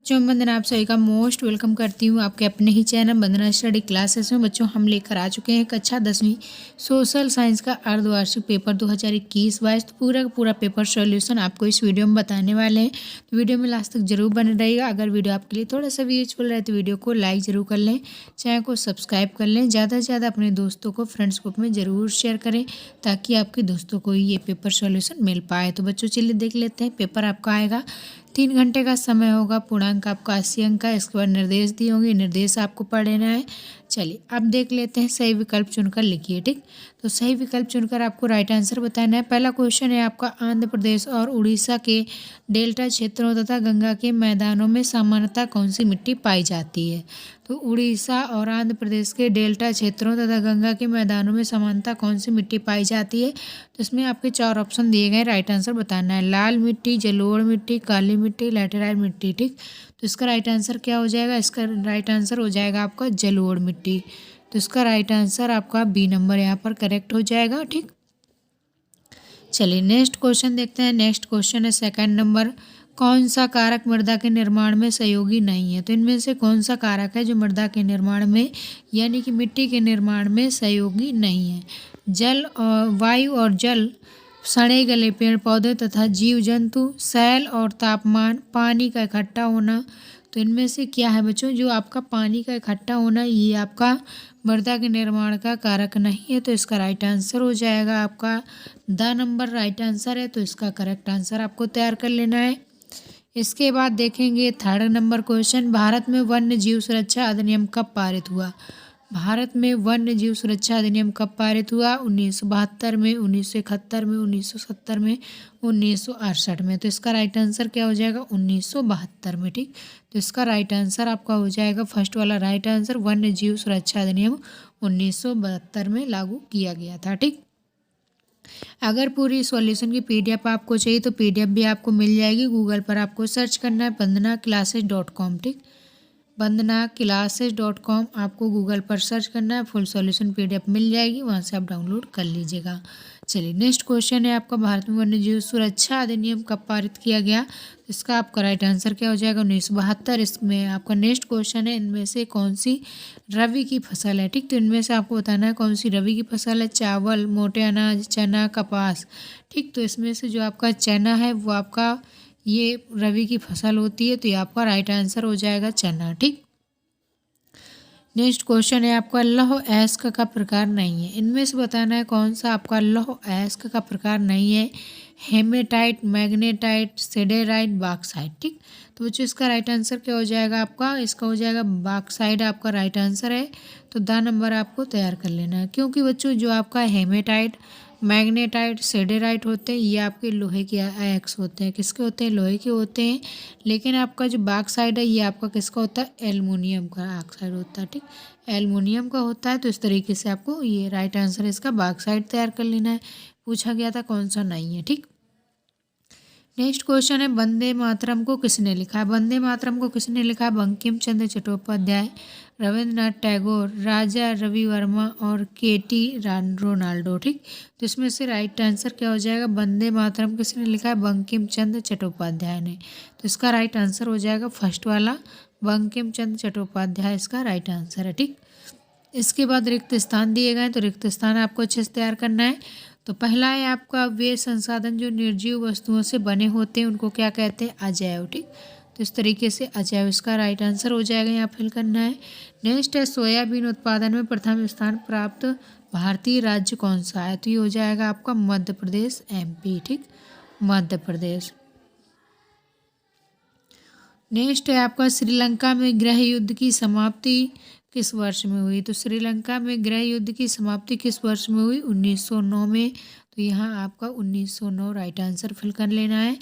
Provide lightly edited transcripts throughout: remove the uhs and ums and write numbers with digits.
बच्चों वंदना, आप सभी का मोस्ट वेलकम करती हूँ आपके अपने ही चैनल वंदना स्टडी क्लासेस में। बच्चों हम लेकर आ चुके हैं कक्षा 10वीं सोशल साइंस का अर्धवार्षिक पेपर 2021-22। तो पूरा का पूरा पेपर सॉल्यूशन आपको इस वीडियो में बताने वाले हैं। तो वीडियो में लास्ट तक जरूर बने रहिएगा। अगर वीडियो आपके लिए थोड़ा सा भी यूजफुल रहे तो वीडियो को लाइक ज़रूर कर लें, चैनल को सब्सक्राइब कर लें, ज़्यादा से ज़्यादा अपने दोस्तों को फ्रेंड्स ग्रुप में ज़रूर शेयर करें ताकि आपके दोस्तों को ये पेपर सॉल्यूशन मिल पाए। तो बच्चों चलिए देख लेते हैं। पेपर आपका आएगा 3 घंटे का समय होगा। पूर्णांक आपका 80 अंक का। इसके बाद निर्देश दिए होंगे, निर्देश आपको पढ़ लेना है। चलिए अब देख लेते हैं। सही विकल्प चुनकर लिखिए। ठीक, तो सही विकल्प चुनकर आपको राइट आंसर बताना है। पहला क्वेश्चन है आपका, आंध्र प्रदेश और उड़ीसा के डेल्टा क्षेत्रों तथा गंगा के मैदानों में सामान्यतः कौन सी मिट्टी पाई जाती है। तो उड़ीसा और आंध्र प्रदेश के डेल्टा क्षेत्रों तथा गंगा के मैदानों में सामान्यतः कौन सी मिट्टी पाई जाती है। तो इसमें आपके 4 ऑप्शन दिए गए, राइट आंसर बताना है। लाल मिट्टी, जलोढ़ मिट्टी, काली मिट्टी, लैटेराइट मिट्टी। ठीक, तो इसका राइट आंसर क्या हो जाएगा? इसका राइट आंसर हो जाएगा आपका जलोढ़ मिट्टी। तो इसका राइट आंसर आपका बी नंबर यहाँ पर करेक्ट हो जाएगा। ठीक, चलिए नेक्स्ट क्वेश्चन देखते हैं। नेक्स्ट क्वेश्चन है सेकंड नंबर, कौन सा कारक मृदा के निर्माण में सहयोगी नहीं है। तो इनमें से कौन सा कारक है जो मृदा के निर्माण में यानी कि मिट्टी के निर्माण में सहयोगी नहीं है। जल और वायु और जल, सड़े गले पेड़ पौधे तथा जीव जंतु, सैल और तापमान, पानी का इकट्ठा होना। तो इनमें से क्या है बच्चों? जो आपका पानी का इकट्ठा होना ये आपका मृदा के निर्माण का कारक नहीं है। तो इसका राइट आंसर हो जाएगा आपका द नंबर राइट आंसर है। तो इसका करेक्ट आंसर आपको तैयार कर लेना है। इसके बाद देखेंगे थर्ड नंबर क्वेश्चन, भारत में वन्य जीव सुरक्षा अधिनियम कब पारित हुआ। भारत में वन्य जीव सुरक्षा अधिनियम कब पारित हुआ? 1972 में, 1971 में, 1970 में, 1968 में। तो इसका राइट आंसर क्या हो जाएगा? 1972 में। ठीक, तो इसका राइट आंसर आपका हो जाएगा फर्स्ट वाला राइट आंसर, वन्य जीव सुरक्षा अधिनियम 1972 में लागू किया गया था। ठीक, अगर पूरी सॉल्यूशन की पीडीएफ आपको चाहिए तो पीडीएफ भी आपको मिल जाएगी। गूगल पर आपको सर्च करना है वंदनाक्लासेस.com। ठीक, वंदनाक्लासेस.com आपको गूगल पर सर्च करना है, फुल सॉल्यूशन पीडीएफ मिल जाएगी, वहाँ से आप डाउनलोड कर लीजिएगा। चलिए नेक्स्ट क्वेश्चन है आपका, भारत में वन्यजीव सुरक्षा अधिनियम कब पारित किया गया। इसका आपका राइट आंसर क्या हो जाएगा? 1972। इसमें आपका नेक्स्ट क्वेश्चन है, इनमें से कौन सी रबी की फसल है। ठीक, तो इनमें से आपको बताना है कौन सी रबी की फसल है। चावल, मोटे अनाज, चना, कपास। ठीक, तो इसमें से जो आपका चना है वो आपका ये रबी की फसल होती है। तो ये आपका राइट आंसर हो जाएगा चना। ठीक, नेक्स्ट क्वेश्चन है आपका, लौह अयस्क का प्रकार नहीं है। इनमें से बताना है कौन सा आपका लौह अयस्क का प्रकार नहीं है। Hematite, magnetite, siderite, bauxite. ठीक, तो बच्चों इसका राइट आंसर क्या हो जाएगा आपका? इसका हो जाएगा बॉक्साइट आपका राइट आंसर है। तो द नंबर आपको तैयार कर लेना है, क्योंकि बच्चों जो आपका हेमेटाइट, मैग्नेटाइट, सिडेराइट होते हैं ये आपके लोहे के अयस्क होते हैं। किसके होते हैं? लोहे के होते हैं। लेकिन आपका जो बॉक्साइट है ये आपका किसका होता है? एल्युमिनियम का ऑक्साइड होता है। ठीक, एल्युमिनियम का होता है। तो इस तरीके से आपको ये राइट आंसर इसका बॉक्साइट तैयार कर लेना है। पूछा गया था कौन सा नहीं है। ठीक, नेक्स्ट क्वेश्चन है, वंदे मातरम को किसने लिखा है। वंदे मातरम को किसने लिखा है? बंकिम चंद्र चट्टोपाध्याय, रविंद्रनाथ टैगोर, राजा रवि वर्मा और केटी रोनाल्डो। ठीक, तो इसमें से राइट आंसर क्या हो जाएगा? वंदे मातरम किसने लिखा है? बंकिम चंद्र चट्टोपाध्याय ने। तो इसका राइट आंसर हो जाएगा फर्स्ट वाला, बंकिम चंद्र चट्टोपाध्याय इसका राइट आंसर है। ठीक, इसके बाद रिक्त स्थान दिए गए, तो रिक्त स्थान आपको अच्छे से तैयार करना है। तो पहला है आपका, वे संसाधन जो निर्जीव वस्तुओं से बने होते हैं उनको क्या कहते हैं? अजैव। ठीक, तो इस तरीके से अजैव इसका राइट आंसर हो जाएगा, यहाँ फिल करना है। नेक्स्ट है, सोयाबीन उत्पादन में प्रथम स्थान प्राप्त भारतीय राज्य कौन सा है। तो ये हो जाएगा आपका मध्य प्रदेश, एमपी। ठीक, मध्य प्रदेश। नेक्स्ट है आपका, श्रीलंका में गृह युद्ध की समाप्ति किस वर्ष में हुई। तो श्रीलंका में गृह युद्ध की समाप्ति किस वर्ष में हुई? 1909 में। तो यहाँ आपका 1909 राइट आंसर फिल कर लेना है।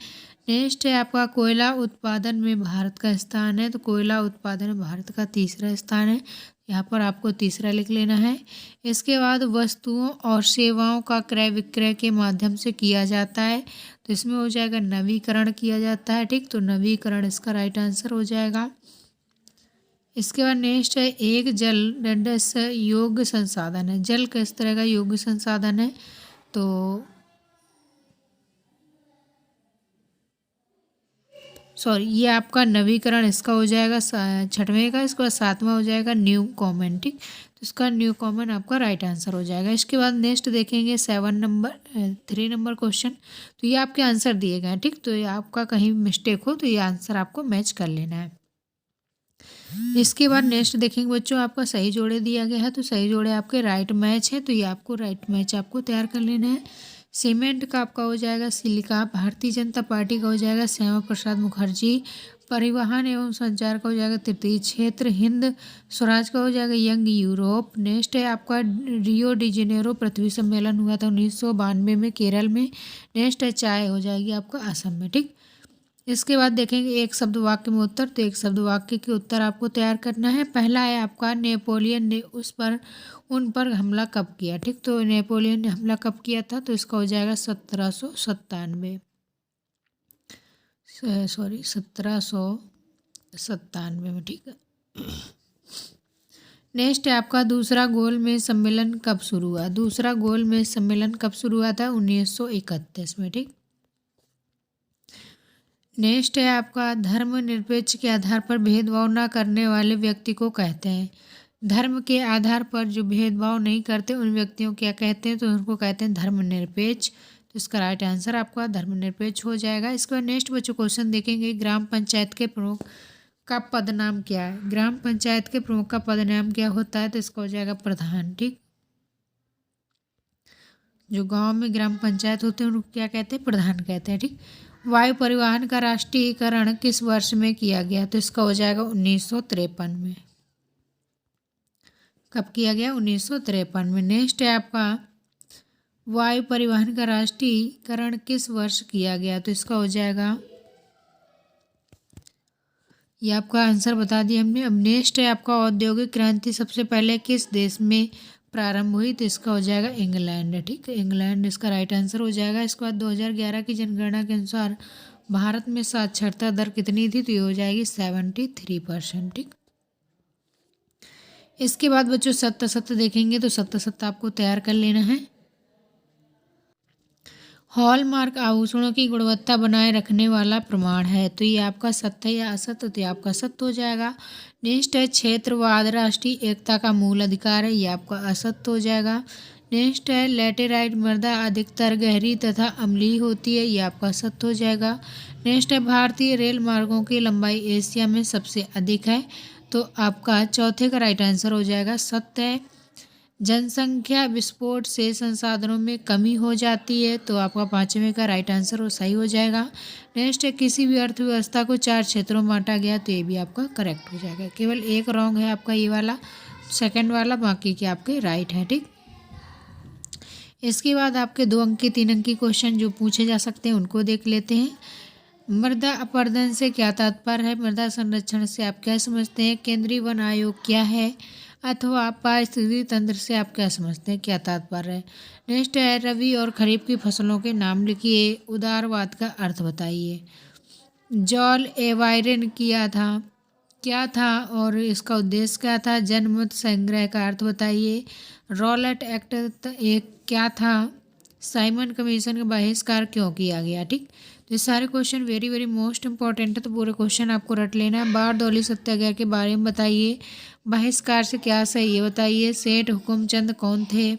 नेक्स्ट है आपका, कोयला उत्पादन में भारत का स्थान है। तो कोयला उत्पादन में भारत का तीसरा स्थान है, यहाँ पर आपको तीसरा लिख लेना है। इसके बाद वस्तुओं और सेवाओं का क्रय विक्रय के माध्यम से किया जाता है। तो इसमें हो जाएगा नवीकरण किया जाता है। ठीक, तो नवीकरण इसका राइट आंसर हो जाएगा। इसके बाद नेक्स्ट है, एक जल दंडस योग्य संसाधन है। जल किस तरह का योग्य संसाधन है? तो सॉरी, ये आपका नवीकरण इसका हो जाएगा छठवें का। इसके बाद सातवां हो जाएगा न्यू कॉमन, ठीक। तो इसका न्यू कॉमन आपका राइट आंसर हो जाएगा। इसके बाद नेक्स्ट देखेंगे 3 नंबर क्वेश्चन। तो ये आपके आंसर दिए गए हैं, ठीक। तो ये आपका कहीं मिस्टेक हो तो ये आंसर आपको मैच कर लेना है। इसके बाद नेक्स्ट देखेंगे बच्चों, आपका सही जोड़े दिया गया है। तो सही जोड़े आपके राइट मैच है, तो ये आपको राइट मैच आपको तैयार कर लेना है। सीमेंट का आपका हो जाएगा सिलिका। भारतीय जनता पार्टी का हो जाएगा श्यामा प्रसाद मुखर्जी। परिवहन एवं संचार का हो जाएगा तृतीय क्षेत्र। हिंद स्वराज का हो जाएगा यंग यूरोप। नेक्स्ट है आपका रियो डी जेनेरो पृथ्वी सम्मेलन हुआ था 1992 में केरल में। नेक्स्ट है चाय हो जाएगी आपका असम में, ठीक। इसके बाद देखेंगे एक शब्द वाक्य में उत्तर। तो एक शब्द वाक्य के उत्तर आपको तैयार करना है। पहला है आपका नेपोलियन ने उन पर हमला कब किया, ठीक। तो नेपोलियन ने हमला कब किया था, तो इसका हो जाएगा 1797 सॉरी 1797 में, ठीक है। नेक्स्ट है आपका दूसरा गोलमेज सम्मेलन कब शुरू हुआ। दूसरा गोलमेज सम्मेलन कब शुरू हुआ था 1931 में, ठीक। नेक्स्ट है आपका धर्मनिरपेक्ष के आधार पर भेदभाव न करने वाले व्यक्ति को कहते हैं। धर्म के आधार पर जो भेदभाव नहीं करते उन व्यक्तियों क्या कहते हैं, तो उनको कहते हैं धर्मनिरपेक्ष। तो इसका राइट आंसर आपका धर्मनिरपेक्ष हो जाएगा। इसके बाद नेक्स्ट बच्चों क्वेश्चन देखेंगे, ग्राम पंचायत के प्रमुख का पद नाम क्या है। ग्राम पंचायत के प्रमुख का पद नाम क्या होता है, तो इसका हो जाएगा प्रधान, ठीक। जो गांव में ग्राम पंचायत होते हैं उनको क्या कहते हैं, प्रधान कहते हैं, ठीक। वायु परिवहन का राष्ट्रीयकरण किस वर्ष में किया गया, तो इसका हो जाएगा 1953 में। कब किया गया, 1953 में। नेक्स्ट है आपका वायु परिवहन का राष्ट्रीयकरण किस वर्ष किया गया, तो इसका हो जाएगा, ये आपका आंसर बता दिया हमने। अब नेक्स्ट है आपका औद्योगिक क्रांति सबसे पहले किस देश में प्रारंभ हुई, तो इसका हो जाएगा इंग्लैंड, ठीक है। इंग्लैंड इसका राइट आंसर हो जाएगा। इसके बाद 2011 की जनगणना के अनुसार भारत में साक्षरता दर कितनी थी, तो ये हो जाएगी 73%, ठीक। इसके बाद बच्चों सत्य देखेंगे। तो सत्य आपको तैयार कर लेना है। हॉलमार्क आभूषणों की गुणवत्ता बनाए रखने वाला प्रमाण है, तो ये आपका सत्य या असत्य, तो ये आपका सत्य हो जाएगा। नेक्स्ट है क्षेत्रवाद राष्ट्रीय एकता का मूल अधिकार है, ये आपका असत्य हो जाएगा। नेक्स्ट है लैटेराइट मृदा अधिकतर गहरी तथा अम्लीय होती है, ये आपका सत्य हो जाएगा। नेक्स्ट है भारतीय रेल मार्गों की लंबाई एशिया में सबसे अधिक है, तो आपका चौथे का राइट आंसर हो जाएगा सत्य है। जनसंख्या विस्फोट से संसाधनों में कमी हो जाती है, तो आपका पाँचवें का राइट आंसर वो सही हो जाएगा। नेक्स्ट है किसी भी अर्थव्यवस्था को 4 क्षेत्रों में बांटा गया, तो ये भी आपका करेक्ट हो जाएगा। केवल एक रॉन्ग है आपका ये वाला, सेकंड वाला, बाकी के आपके राइट हैं, ठीक। इसके बाद आपके 2 अंक के 3 अंक के क्वेश्चन जो पूछे जा सकते हैं उनको देख लेते हैं। मृदा अपरदन से क्या तात्पर्य है, मृदा संरक्षण से आप क्या समझते हैं, केंद्रीय वन आयोग क्या है, अथवा पारिस्थितिकी तंत्र से आप क्या समझते हैं, क्या तात्पर्य है। नेक्स्ट है रबी और खरीफ की फसलों के नाम लिखिए, उदारवाद का अर्थ बताइए। जॉल एवायरन क्या था और इसका उद्देश्य क्या था। जनमत संग्रह का अर्थ बताइए। रॉलेट एक्ट एक क्या था। साइमन कमीशन का बहिष्कार क्यों किया गया, ठीक। तो ये सारे question very very most important है, तो पूरे क्वेश्चन आपको रट लेना है। बारदौली सत्याग्रह के बारे में बताइए। बहिष्कार से क्या सही ये बताइए। सेठ हुकुमचंद कौन थे।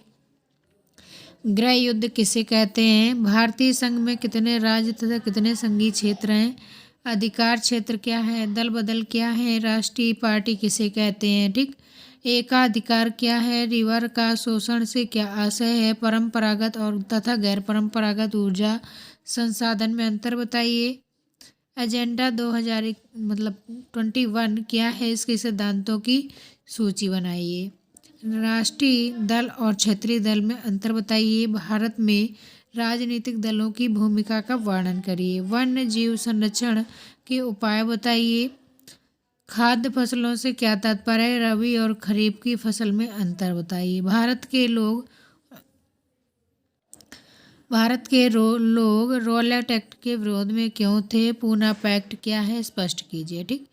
गृह युद्ध किसे कहते हैं। भारतीय संघ में कितने राज्य तथा कितने संघीय क्षेत्र हैं। अधिकार क्षेत्र क्या है। दल बदल क्या है। राष्ट्रीय पार्टी किसे कहते हैं, ठीक। एकाधिकार क्या है। रिवर का शोषण से क्या आशय है। परंपरागत और तथा गैर परंपरागत ऊर्जा संसाधन में अंतर बताइए। एजेंडा 2021 क्या है, इसके सिद्धांतों की सूची बनाइए। राष्ट्रीय दल और क्षेत्रीय दल में अंतर बताइए। भारत में राजनीतिक दलों की भूमिका का वर्णन करिए। वन्य जीव संरक्षण के उपाय बताइए। खाद्य फसलों से क्या तात्पर्य है। रबी और खरीफ की फसल में अंतर बताइए। भारत के लोग रॉलेट एक्ट के विरोध में क्यों थे। पूना पैक्ट क्या है, स्पष्ट कीजिए, ठीक।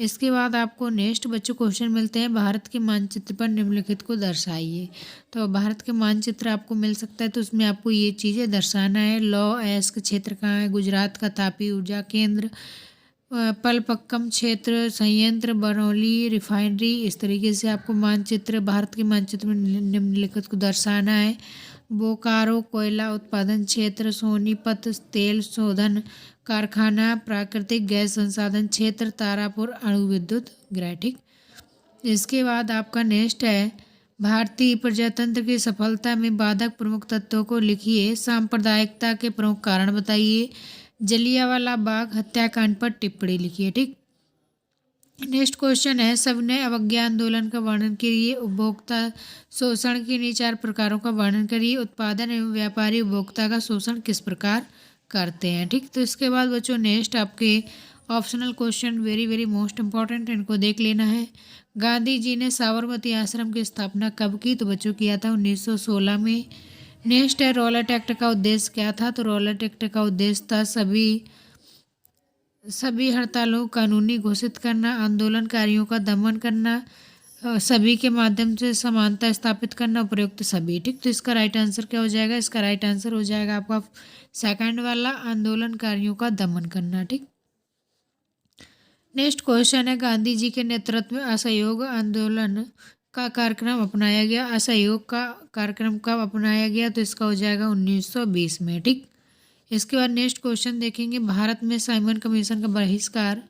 इसके बाद आपको नेक्स्ट बच्चों क्वेश्चन मिलते हैं। भारत के मानचित्र पर निम्नलिखित को दर्शाइए। तो भारत के मानचित्र आपको मिल सकता है, तो उसमें आपको ये चीज़ें दर्शाना है। लॉ एस्क क्षेत्र कहाँ है। गुजरात का तापी ऊर्जा केंद्र। पलपक्कम क्षेत्र संयंत्र, बरौली रिफाइनरी। इस तरीके से आपको मानचित्र, भारत के मानचित्र में निम्नलिखित को दर्शाना है। बोकारो कोयला उत्पादन क्षेत्र, सोनीपत तेल शोधन कारखाना, प्राकृतिक गैस संसाधन क्षेत्र, तारापुर अणु विद्युत गृह। ठीक, इसके बाद आपका नेक्स्ट है भारतीय प्रजातंत्र की सफलता में बाधक प्रमुख तत्वों को लिखिए। सांप्रदायिकता के प्रमुख कारण बताइए। जलियांवाला बाग हत्याकांड पर टिप्पणी लिखिए। ठीक, नेक्स्ट क्वेश्चन है सविनय अवज्ञा आंदोलन का वर्णन करिए। उपभोक्ता शोषण के 4 प्रकारों का वर्णन करिए। उत्पादन एवं व्यापारी उपभोक्ता का शोषण किस प्रकार करते हैं। ठीक, तो इसके बाद बच्चों नेक्स्ट आपके optional question very very most important, इनको देख लेना है। गांधी जी ने साबरमती आश्रम की स्थापना कब की, तो बच्चों किया था 1916 में। नेक्स्ट है रॉलेट एक्ट का उद्देश्य क्या था, तो रॉलेट एक्ट का उद्देश्य था सभी हड़तालों को कानूनी घोषित करना, आंदोलनकारियों का दमन करना, सभी के माध्यम से समानता स्थापित करना, उपयुक्त सभी। ठीक, तो इसका राइट आंसर क्या हो जाएगा, इसका राइट आंसर हो जाएगा आपका सेकंड वाला, आंदोलनकारियों का दमन करना। ठीक, नेक्स्ट क्वेश्चन है गांधी जी के नेतृत्व में असहयोग आंदोलन का कार्यक्रम अपनाया गया। असहयोग का कार्यक्रम कब अपनाया गया, तो इसका हो जाएगा 1920 में। ठीक, इसके बाद नेक्स्ट क्वेश्चन देखेंगे भारत में साइमन कमीशन का बहिष्कार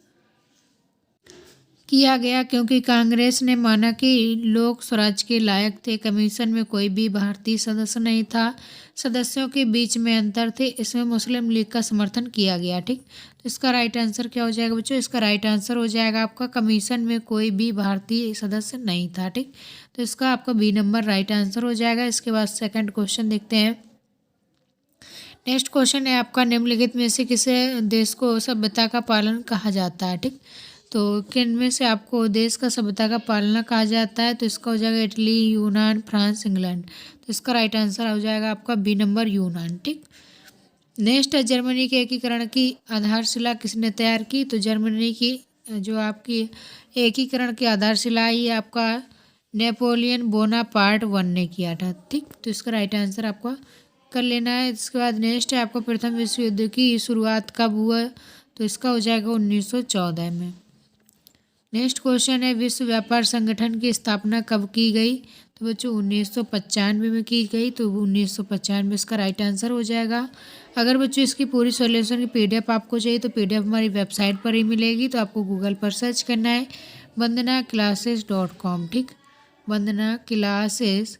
किया गया क्योंकि कांग्रेस ने माना कि लोग स्वराज के लायक थे। कमीशन में कोई भी भारतीय सदस्य नहीं था, सदस्यों के बीच में अंतर थे, इसमें मुस्लिम लीग का समर्थन किया गया। ठीक, तो इसका राइट आंसर क्या हो जाएगा बच्चों, इसका राइट आंसर हो जाएगा आपका कमीशन में कोई भी भारतीय सदस्य नहीं था। ठीक, तो इसका आपका बी नंबर राइट आंसर हो जाएगा। इसके बाद सेकंड क्वेश्चन देखते हैं। नेक्स्ट क्वेश्चन है आपका निम्नलिखित में से किसे देश को सभ्यता का पालन कहा जाता है। ठीक, तो किन में से आपको देश का सभ्यता का पालना कहा जाता है, तो इसका हो जाएगा इटली, यूनान, फ्रांस, इंग्लैंड। तो इसका राइट आंसर हो जाएगा आपका बी नंबर यूनान। ठीक, नेक्स्ट है जर्मनी के एकीकरण की आधारशिला किसने तैयार की, तो जर्मनी की जो आपकी एकीकरण की आधारशिला ये आपका नेपोलियन बोनापार्ट 1 ने किया था। ठीक, तो इसका राइट आंसर आपका कर लेना है। इसके बाद नेक्स्ट है आपको प्रथम विश्व युद्ध की शुरुआत कब हुआ, तो इसका हो जाएगा 1914 में। नेक्स्ट क्वेश्चन है विश्व व्यापार संगठन की स्थापना कब की गई, तो बच्चों 1995 में की गई, तो 1995 इसका राइट आंसर हो जाएगा। अगर बच्चों इसकी पूरी सॉल्यूशन की पीडीएफ आपको चाहिए तो पीडीएफ हमारी वेबसाइट पर ही मिलेगी, तो आपको गूगल पर सर्च करना है वंदनाक्लासेस.com। ठीक, वंदनाक्लासेस.com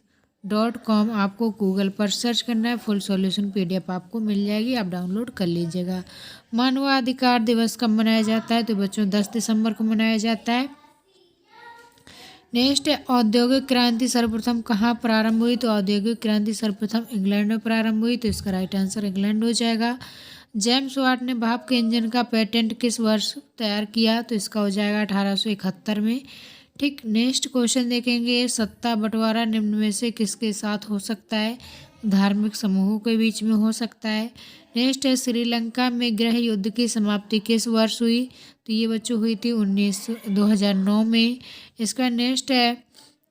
आपको गूगल पर सर्च करना है, फुल सॉल्यूशन पीडीएफ आपको मिल जाएगी, आप डाउनलोड कर लीजिएगा। मानवाधिकार दिवस कब मनाया जाता है, तो बच्चों 10 दिसंबर को मनाया जाता है। नेक्स्ट है औद्योगिक क्रांति सर्वप्रथम कहाँ प्रारंभ हुई, तो औद्योगिक क्रांति सर्वप्रथम इंग्लैंड में प्रारंभ हुई, तो इसका राइट आंसर इंग्लैंड हो जाएगा। जेम्स वाट ने भाप के इंजन का पेटेंट किस वर्ष तैयार किया, तो इसका हो जाएगा 1871 में। ठीक, नेक्स्ट क्वेश्चन देखेंगे सत्ता बंटवारा निम्न में से किसके साथ हो सकता है, धार्मिक समूहों के बीच में हो सकता है। नेक्स्ट है श्रीलंका में गृह युद्ध की समाप्ति किस वर्ष हुई, तो ये बच्चों हुई थी 2009 में। इसका नेक्स्ट है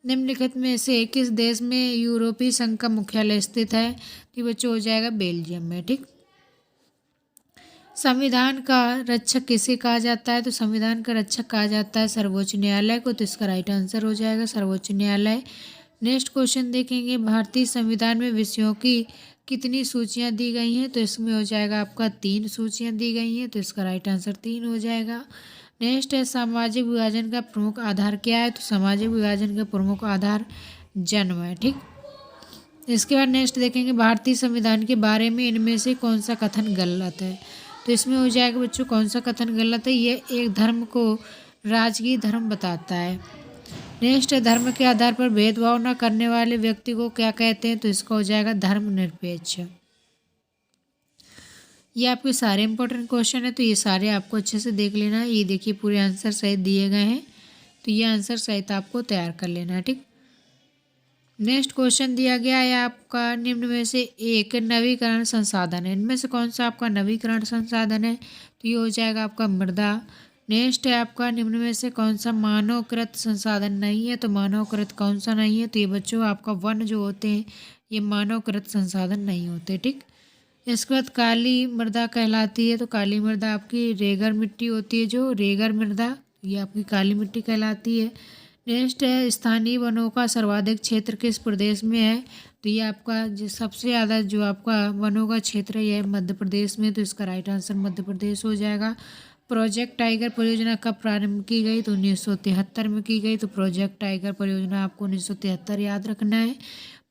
निम्नलिखित में से किस देश में यूरोपीय संघ का मुख्यालय स्थित है, तो ये बच्चों हो जाएगा बेल्जियम में। ठीक, संविधान का रक्षक किसे कहा जाता है, तो संविधान का रक्षक कहा जाता है सर्वोच्च न्यायालय को, तो इसका राइट आंसर हो जाएगा सर्वोच्च न्यायालय। नेक्स्ट क्वेश्चन देखेंगे भारतीय संविधान में विषयों की कितनी सूचियां दी गई हैं, तो इसमें हो जाएगा आपका 3 सूचियां दी गई हैं, तो इसका राइट आंसर 3 हो जाएगा। नेक्स्ट है सामाजिक विभाजन का प्रमुख आधार क्या है, तो सामाजिक विभाजन का प्रमुख आधार जन्म है। ठीक, इसके बाद नेक्स्ट देखेंगे भारतीय संविधान के बारे में इनमें से कौन सा कथन गलत है, तो इसमें हो जाएगा बच्चों कौन सा कथन गलत है, ये एक धर्म को राजकीय धर्म बताता है। नेक्स्ट है धर्म के आधार पर भेदभाव न करने वाले व्यक्ति को क्या कहते हैं, तो इसका हो जाएगा धर्मनिरपेक्ष। ये आपके सारे इंपॉर्टेंट क्वेश्चन है, तो ये सारे आपको अच्छे से देख लेना है। ये देखिए पूरे आंसर सहित दिए गए हैं, तो ये आंसर सहित आपको तैयार कर लेना है। ठीक, नेक्स्ट क्वेश्चन दिया गया है आपका निम्न में से एक नवीकरण संसाधन है, इनमें से कौन सा आपका नवीकरण संसाधन है, तो ये हो जाएगा आपका मृदा। नेक्स्ट है आपका निम्न में से कौन सा मानवकृत संसाधन नहीं है, तो मानवकृत कौन सा नहीं है, तो ये बच्चों आपका वन जो होते हैं ये मानवकृत संसाधन नहीं होते। ठीक, इसके बाद काली मृदा कहलाती है, तो काली मृदा आपकी रेगर मिट्टी होती है, जो रेगर मृदा ये आपकी काली मिट्टी कहलाती है। नेक्स्ट है स्थानीय वनों का सर्वाधिक क्षेत्र किस प्रदेश में है, तो ये आपका जो सबसे ज़्यादा जो आपका वनों का क्षेत्र है यह मध्य प्रदेश में, तो इसका राइट आंसर मध्य प्रदेश हो जाएगा। प्रोजेक्ट टाइगर परियोजना कब प्रारंभ की गई, तो 1973 में की गई। तो प्रोजेक्ट टाइगर परियोजना आपको 1973 याद रखना है।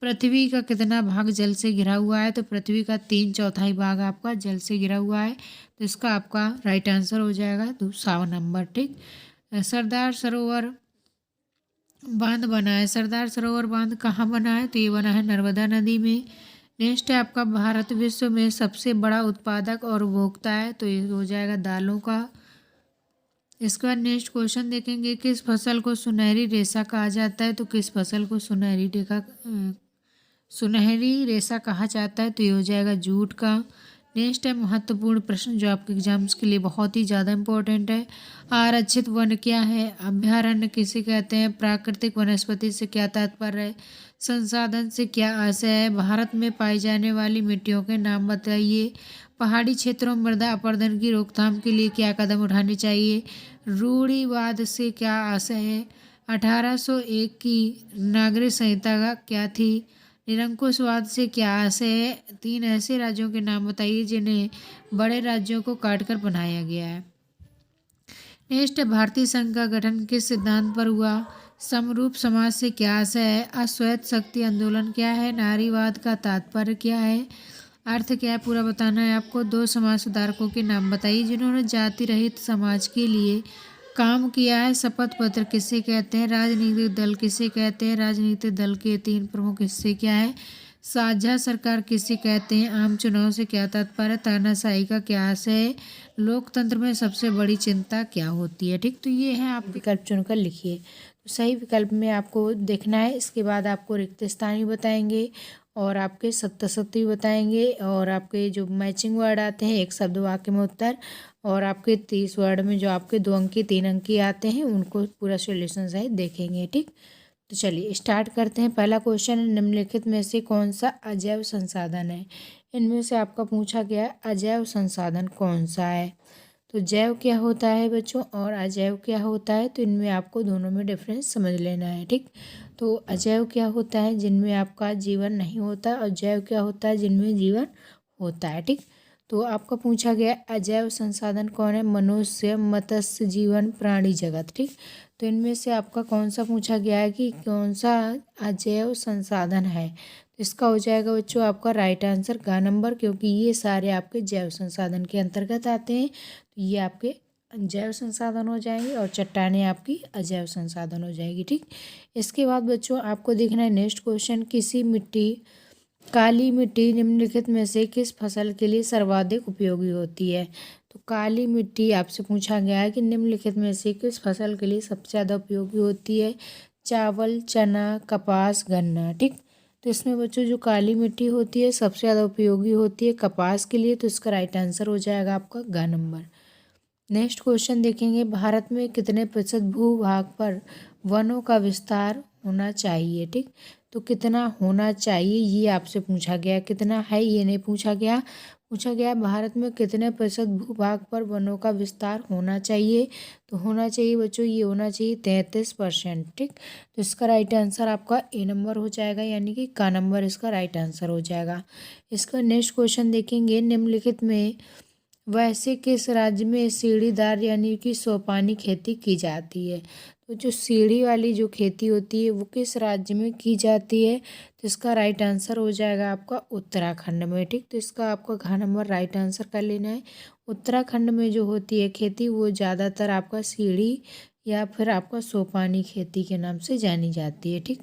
पृथ्वी का कितना भाग जल से घिरा हुआ है, तो पृथ्वी का 3/4 भाग आपका जल से घिरा हुआ है, तो इसका आपका राइट आंसर हो जाएगा 7 नंबर। ठीक। सरदार सरोवर बांध बना है, सरदार सरोवर बांध कहाँ बना है, तो ये बना है नर्मदा नदी में। नेक्स्ट है आपका भारत विश्व में सबसे बड़ा उत्पादक और उपभोक्ता है, तो ये हो जाएगा दालों का। इसके बाद नेक्स्ट क्वेश्चन देखेंगे, किस फसल को सुनहरी रेशा कहा जाता है, तो किस फसल को सुनहरी रेशा कहा जाता है, तो ये हो जाएगा जूट का। नेक्स्ट है महत्वपूर्ण प्रश्न जो आपके एग्जाम्स के लिए बहुत ही ज़्यादा इम्पोर्टेंट है। आरक्षित वन क्या है, अभ्यारण्य किसे कहते हैं, प्राकृतिक वनस्पति से क्या तात्पर्य है, संसाधन से क्या आशय है, भारत में पाई जाने वाली मिट्टियों के नाम बताइए, पहाड़ी क्षेत्रों में मृदा अपरदन की रोकथाम के लिए क्या कदम उठाने चाहिए, रूढ़िवाद से क्या आशय है, 1801 की नागरिक संहिता का क्या थी, निरंकुशवाद से क्या आशय है। 3 ऐसे राज्यों के नाम बताइए जिन्हें बड़े राज्यों को काटकर बनाया गया है। नेक्स्ट, भारतीय संघ का गठन किस सिद्धांत पर हुआ, समरूप समाज से क्या आशय है, अश्वेत शक्ति आंदोलन क्या है, नारीवाद का तात्पर्य क्या है, अर्थ क्या है, पूरा बताना है आपको। 2 समाज सुधारकों के नाम बताइए जिन्होंने जाति रहित समाज के लिए काम किया है, शपथ पत्र किसे कहते हैं, राजनीतिक दल किसे कहते हैं, राजनीतिक दल के 3 प्रमुख हिस्से क्या है, साझा सरकार किसे कहते हैं, आम चुनाव से क्या तात्पर्य, तानाशाही का क्या आशय है, लोकतंत्र में सबसे बड़ी चिंता क्या होती है। ठीक, तो ये है, आप विकल्प चुनकर लिखिए। तो सही विकल्प में आपको देखना है। इसके बाद आपको रिक्त स्थान भी बताएंगे और आपके सत्य भी बताएंगे और आपके जो मैचिंग वर्ड आते हैं एक शब्द वाक्य में उत्तर, और आपके 30 वर्ड में जो आपके 2 अंकी 3 अंकी आते हैं उनको पूरा सॉल्यूशन सहित देखेंगे। ठीक, तो चलिए स्टार्ट करते हैं। पहला क्वेश्चन है, निम्नलिखित में से कौन सा अजैव संसाधन है, इनमें से आपका पूछा गया है अजैव संसाधन कौन सा है। तो जैव क्या होता है बच्चों और अजैव क्या होता है, तो इनमें आपको दोनों में डिफरेंस समझ लेना है। ठीक, तो अजैव क्या होता है, जिनमें आपका जीवन नहीं होता, और जैव क्या होता है, जिनमें जीवन होता है। ठीक, तो आपका पूछा गया अजैव संसाधन कौन है, मनुष्य, मत्स्य जीवन, प्राणी जगत। ठीक, तो इनमें से आपका कौन सा पूछा गया है कि कौन सा अजैव संसाधन है, तो इसका हो जाएगा बच्चों आपका राइट आंसर ग नंबर, क्योंकि ये सारे आपके जैव संसाधन के अंतर्गत आते हैं। तो ये आपके जैव संसाधन हो जाएंगे और चट्टानें आपकी अजैव संसाधन हो जाएगी। ठीक, इसके बाद बच्चों आपको देखना है नेक्स्ट क्वेश्चन, काली मिट्टी निम्नलिखित में से किस फसल के लिए सर्वाधिक उपयोगी होती है। तो काली मिट्टी आपसे पूछा गया है कि निम्नलिखित में से किस फसल के लिए सबसे ज़्यादा उपयोगी होती है, चावल, चना, कपास, गन्ना। ठीक, तो इसमें बच्चों जो काली मिट्टी होती है सबसे ज़्यादा उपयोगी होती है कपास के लिए, तो इसका राइट आंसर हो जाएगा आपका ग नंबर। नेक्स्ट क्वेश्चन देखेंगे, भारत में कितने प्रतिशत भूभाग पर वनों का विस्तार होना चाहिए। ठीक, तो कितना होना चाहिए ये आपसे पूछा गया, कितना है ये नहीं पूछा गया भारत में कितने प्रतिशत भूभाग पर वनों का विस्तार होना चाहिए, तो होना चाहिए बच्चों ये होना चाहिए 33%। ठीक, तो इसका राइट आंसर आपका ए नंबर हो जाएगा, यानी कि का नंबर इसका राइट आंसर हो जाएगा। इसका नेक्स्ट क्वेश्चन देखेंगे, निम्नलिखित में वैसे किस राज्य में सीढ़ीदार यानी कि सोपानी खेती की जाती है। तो जो सीढ़ी वाली जो खेती होती है वो किस राज्य में की जाती है, तो इसका राइट आंसर हो जाएगा आपका उत्तराखंड में। ठीक, तो इसका आपका घ नंबर राइट आंसर कर लेना है। उत्तराखंड में जो होती है खेती वो ज़्यादातर आपका सीढ़ी या फिर आपका सोपानी खेती के नाम से जानी जाती है। ठीक,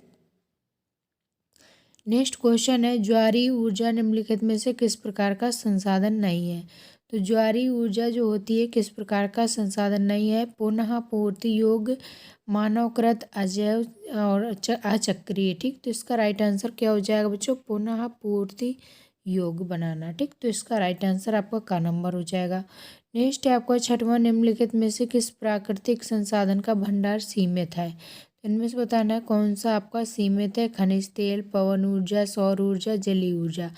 नेक्स्ट क्वेश्चन है, ज्वारीय ऊर्जा निम्नलिखित में से किस प्रकार का संसाधन नहीं है। तो ज्वारीय ऊर्जा जो होती है किस प्रकार का संसाधन नहीं है, पुनः पूर्ति योग्य, मानवकृत, अजैव और अचक्रीय। ठीक, तो इसका राइट आंसर क्या हो जाएगा बच्चों, पुनः पूर्ति योग्य बनाना। ठीक, तो इसका राइट आंसर आपका का नंबर हो जाएगा। नेक्स्ट है आपका 6वां, निम्नलिखित में से किस प्राकृतिक संसाधन का भंडार सीमित है। इनमें से बताना है कौन सा आपका सीमित है, खनिज तेल, पवन ऊर्जा, सौर ऊर्जा, जलीय ऊर्जा।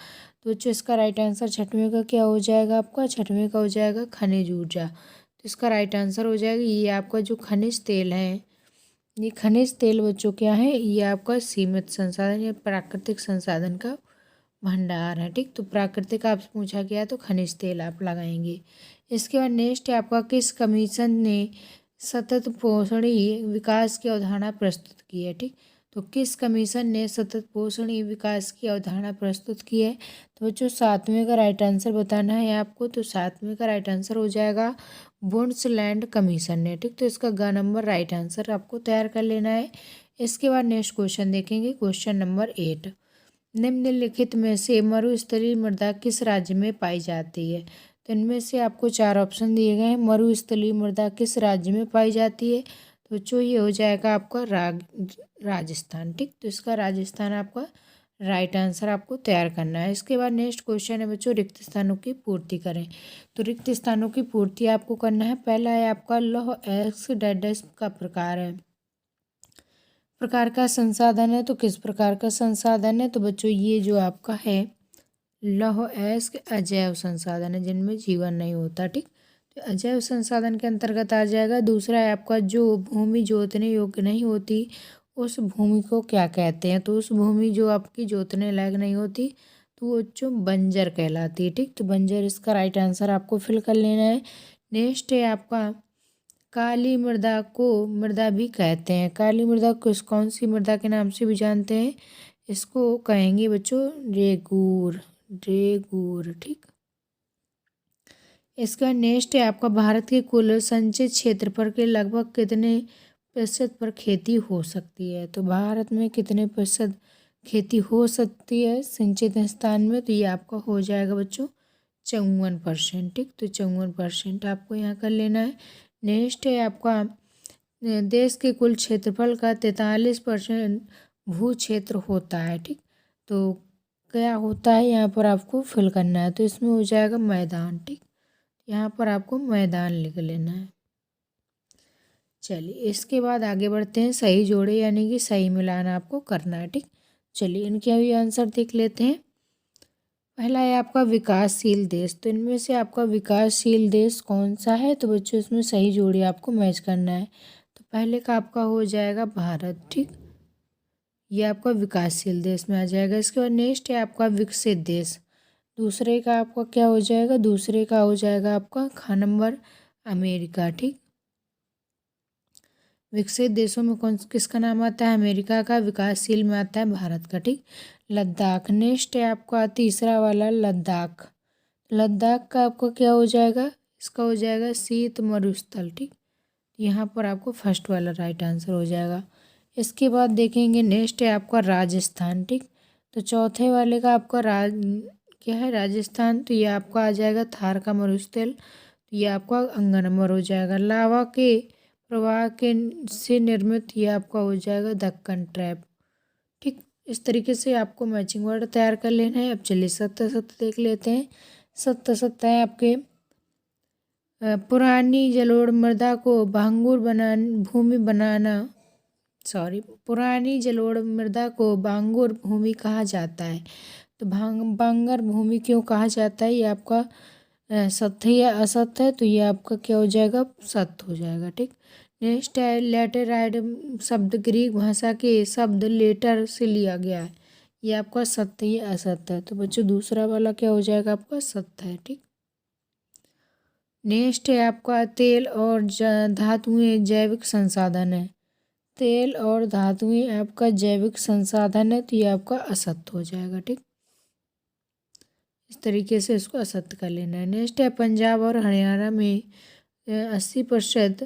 तो बच्चों इसका राइट आंसर छठवें का क्या हो जाएगा आपका, छठवें का हो जाएगा खनिज ऊर्जा। तो इसका राइट आंसर हो जाएगा ये आपका जो खनिज तेल है, ये खनिज तेल बच्चों क्या है, ये आपका सीमित संसाधन या प्राकृतिक संसाधन का भंडार है। ठीक, तो प्राकृतिक आपसे पूछा गया तो खनिज तेल आप लगाएंगे। इसके बाद नेक्स्ट है आपका किस कमीशन ने सतत पोषणीय विकास की अवधारणा प्रस्तुत की है। ठीक, तो किस कमीशन ने सतत पोषणीय विकास की अवधारणा प्रस्तुत की है। तो बच्चों सातवें का राइट आंसर बताना है आपको। तो सातवें का राइट आंसर हो जाएगा बुंडसलैंड कमीशन ने। ठीक, तो इसका ग नंबर राइट आंसर आपको तैयार कर लेना है। इसके बाद नेक्स्ट क्वेश्चन देखेंगे, क्वेश्चन नंबर 8। निम्नलिखित में से मरुस्थलीय मृदा किस राज्य में पाई जाती है। तो इनमें से आपको 4 ऑप्शन दिए गए हैं। मरुस्थलीय मृदा किस राज्य में पाई जाती है। तो बच्चों ये हो जाएगा आपका राजस्थान। ठीक, तो इसका राजस्थान आपका राइट आंसर आपको तैयार करना है। इसके बाद नेक्स्ट क्वेश्चन है बच्चों रिक्त स्थानों की पूर्ति करें। तो रिक्त स्थानों की पूर्ति आपको करना है। पहला है आपका लौह एक्स डैडस का प्रकार है, प्रकार का संसाधन है। तो किस प्रकार का संसाधन है। तो बच्चों ये जो आपका है लौह अयस्क अजैव संसाधन है जिनमें जीवन नहीं होता। ठीक, तो अजैव संसाधन के अंतर्गत आ जाएगा। दूसरा है आपका जो भूमि जोतने योग्य नहीं होती उस भूमि को क्या कहते हैं। तो उस भूमि जो आपकी जोतने लायक नहीं होती तो वो जो बंजर कहलाती है। ठीक, तो बंजर इसका राइट आंसर आपको फिल कर लेना है। नेक्स्ट है आपका काली मृदा को मृदा भी कहते हैं। काली मृदा किस कौन सी मृदा के नाम से भी जानते हैं, इसको कहेंगे बच्चों रेगूर, रेगूर। ठीक, इसका नेक्स्ट है आपका भारत के कुल संचित क्षेत्रफल के लगभग कितने प्रतिशत पर खेती हो सकती है। तो भारत में कितने प्रतिशत खेती हो सकती है सिंचित स्थान में। तो ये आपका हो जाएगा बच्चों 54%। ठीक, तो 54% आपको यहाँ कर लेना है। नेक्स्ट है आपका देश के कुल क्षेत्रफल का 43% भू क्षेत्र होता है। ठीक, तो क्या होता है यहाँ पर आपको फिल करना है। तो इसमें हो जाएगा मैदान। ठीक, यहाँ पर आपको मैदान लिख लेना है। चलिए इसके बाद आगे बढ़ते हैं, सही जोड़े यानी कि सही मिलान आपको करना है। ठीक, चलिए इनके अभी आंसर देख लेते हैं। पहला है आपका विकासशील देश। तो इनमें से आपका विकासशील देश कौन सा है। तो बच्चों इसमें सही जोड़ी आपको मैच करना है। तो पहले का आपका हो जाएगा भारत। ठीक, ये आपका विकासशील देश में आ जाएगा। इसके बाद नेक्स्ट है आपका विकसित देश। दूसरे का आपका क्या हो जाएगा, दूसरे का हो जाएगा आपका ख नंबर अमेरिका। ठीक, विकसित देशों में कौन किसका नाम आता है, अमेरिका का। विकासशील में आता है भारत का। ठीक, लद्दाख। नेक्स्ट है आपका तीसरा वाला लद्दाख। लद्दाख का आपका क्या हो जाएगा, इसका हो जाएगा शीत मरुस्थल। ठीक, यहाँ पर आपको फर्स्ट वाला राइट आंसर हो जाएगा। इसके बाद देखेंगे नेक्स्ट है आपका राजस्थान। ठीक, तो चौथे वाले का आपका क्या है राजस्थान। तो ये आपका आ जाएगा थार का मरुस्थल। तो ये आपका अंग नंबर हो जाएगा। लावा के प्रवाह के से निर्मित ये आपका हो जाएगा दक्कन ट्रैप। ठीक, इस तरीके से आपको मैचिंग वर्ड तैयार कर लेना है। अब चलिए सत्य सत्य देख लेते हैं। सत्य सत्य है आपके पुरानी जलोढ़ मृदा को पुरानी जलोढ़ मृदा को बांगुर भूमि कहा जाता है। तो बांगर भूमि क्यों कहा जाता है, ये आपका सत्य या असत्य है। तो ये आपका क्या हो जाएगा, सत्य हो जाएगा। ठीक, नेक्स्ट है लेटेराइड शब्द ग्रीक भाषा के शब्द लेटर से लिया गया है। ये आपका सत्य या असत्य है। तो बच्चों दूसरा वाला क्या हो जाएगा आपका सत्य है। ठीक, नेक्स्ट है आपका तेल और धातुएं जैविक संसाधन है। तेल और धातुएं आपका जैविक संसाधन है। तो ये आपका असत्य हो जाएगा। ठीक, इस तरीके से इसको असत्य कर लेना है। नेक्स्ट है पंजाब और हरियाणा में 80%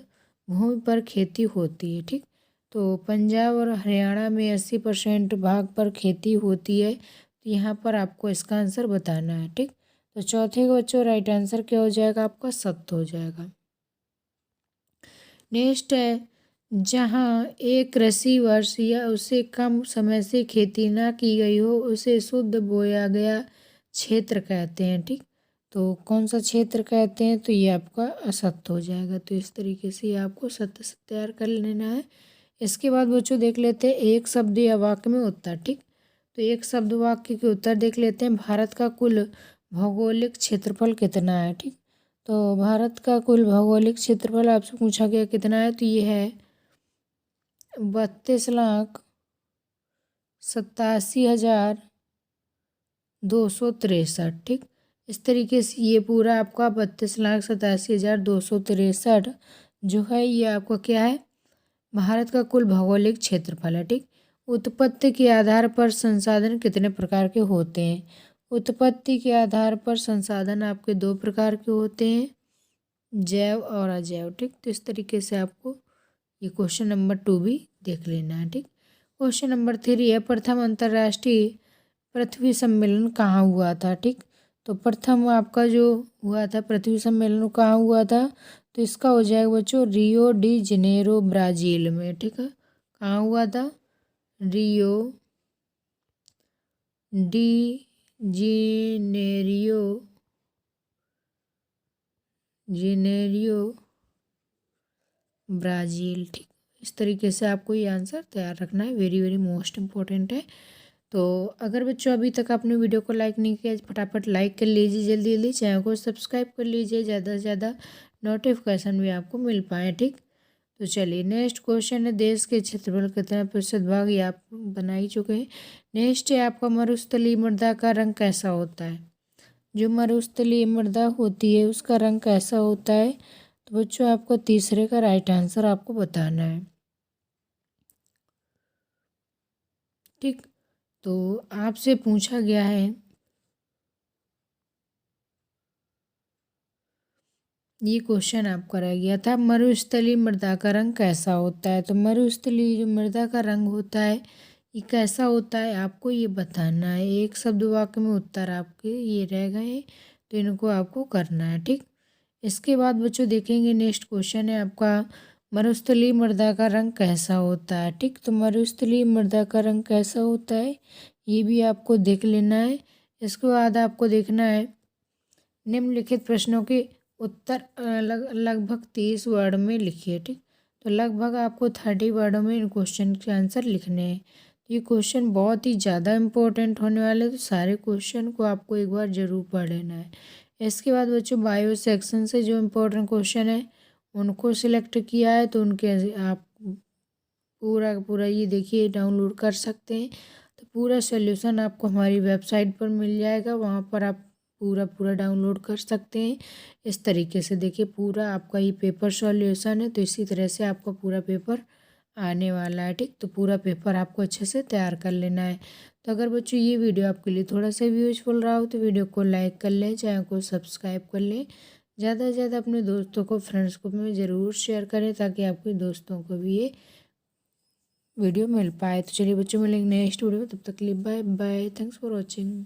भूमि पर खेती होती है। ठीक, तो पंजाब और हरियाणा में 80% भाग पर खेती होती है। तो यहाँ पर आपको इसका आंसर बताना है। ठीक, तो चौथे का बच्चों राइट आंसर क्या हो जाएगा आपका सत्य हो जाएगा। नेक्स्ट है जहाँ एक कृषि वर्ष या उससे कम समय से खेती ना की गई हो उसे शुद्ध बोया गया क्षेत्र कहते हैं। ठीक, तो कौन सा क्षेत्र कहते हैं, तो ये आपका असत्य हो जाएगा। तो इस तरीके से ये आपको सत्य से तैयार कर लेना है। इसके बाद बच्चों देख लेते हैं एक शब्द या वाक्य में उत्तर। ठीक, तो एक शब्द वाक्य के उत्तर देख लेते हैं। भारत का कुल भौगोलिक क्षेत्रफल कितना है, ठीक। तो भारत का कुल भौगोलिक क्षेत्रफल आपसे पूछा गया कितना है, तो ये है 32,87,263, ठीक। इस तरीके से ये पूरा आपका 32,87,263 जो है ये आपका क्या है, भारत का कुल भौगोलिक क्षेत्रफल है, ठीक। उत्पत्ति के आधार पर संसाधन कितने प्रकार के होते हैं। उत्पत्ति के आधार पर संसाधन आपके दो प्रकार के होते हैं, जैव और अजैव, ठीक। तो इस तरीके से आपको ये क्वेश्चन नंबर 2 भी देख लेना है, ठीक। क्वेश्चन नंबर 3 है, प्रथम अंतर्राष्ट्रीय पृथ्वी सम्मेलन कहाँ हुआ था, ठीक। तो प्रथम आपका जो हुआ था पृथ्वी सम्मेलन कहाँ हुआ था, तो इसका हो जाएगा बच्चों रियो डी जनेरो ब्राज़ील में, ठीक है। कहाँ हुआ था, रियो डी जेनेरियो ब्राज़ील, ठीक। इस तरीके से आपको ये आंसर तैयार रखना है, वेरी वेरी मोस्ट इम्पोर्टेंट है। तो अगर बच्चों अभी तक आपने वीडियो को लाइक नहीं किया, फटाफट लाइक कर लीजिए, जल्दी जल्दी चैनल को सब्सक्राइब कर लीजिए, ज़्यादा से ज़्यादा नोटिफिकेशन भी आपको मिल पाए, ठीक। तो चलिए नेक्स्ट क्वेश्चन है, देश के क्षेत्रफल कितना प्रतिशत भाग, ये आप बना ही चुके हैं। नेक्स्ट है आपका मरुस्थलीय मृदा का रंग कैसा होता है। जो मरुस्थलीय मृदा होती है उसका रंग कैसा होता है, तो बच्चों आपको तीसरे का राइट आंसर आपको बताना है, ठीक। तो आपसे पूछा गया है, ये क्वेश्चन आपका रह गया था, मरुस्थलीय मृदा का रंग कैसा होता है। तो मरुस्थलीय जो मृदा का रंग होता है ये कैसा होता है आपको ये बताना है। एक शब्द वाक्य में उत्तर आपके ये रह गए, तो इनको आपको करना है, ठीक। इसके बाद बच्चों देखेंगे नेक्स्ट क्वेश्चन है आपका, मरुस्थलीय मृदा का रंग कैसा होता है, ठीक। तो मरुस्थलीय मृदा का रंग कैसा होता है ये भी आपको देख लेना है। इसके बाद आपको देखना है निम्नलिखित प्रश्नों के उत्तर लगभग 30 वर्ड में लिखिए, ठीक। तो लगभग आपको 30 वर्डों में इन क्वेश्चन के आंसर लिखने हैं। तो ये क्वेश्चन बहुत ही ज़्यादा इम्पोर्टेंट होने वाले, तो सारे क्वेश्चन को आपको एक बार ज़रूर पढ़ लेना है। इसके बाद बच्चों बायो सेक्शन से जो इम्पोर्टेंट क्वेश्चन है उनको सिलेक्ट किया है, तो उनके आप पूरा का पूरा ये देखिए डाउनलोड कर सकते हैं। तो पूरा सोल्यूशन आपको हमारी वेबसाइट पर मिल जाएगा, वहाँ पर आप पूरा डाउनलोड कर सकते हैं। इस तरीके से देखिए पूरा आपका ये पेपर सॉल्यूशन है, तो इसी तरह से आपका पूरा पेपर आने वाला है, ठीक। तो पूरा पेपर आपको अच्छे से तैयार कर लेना है। तो अगर बच्चों ये वीडियो आपके लिए थोड़ा सा भी यूजफुल रहा हो तो वीडियो को लाइक कर लें, चैनल को सब्सक्राइब कर लें, ज़्यादा से ज़्यादा अपने दोस्तों को फ्रेंड्स को में ज़रूर शेयर करें ताकि आपके दोस्तों को भी ये वीडियो मिल पाए। तो चलिए बच्चों मिलेंगे नेक्स्ट वीडियो में, तब तक के लिए bye bye, thanks for watching.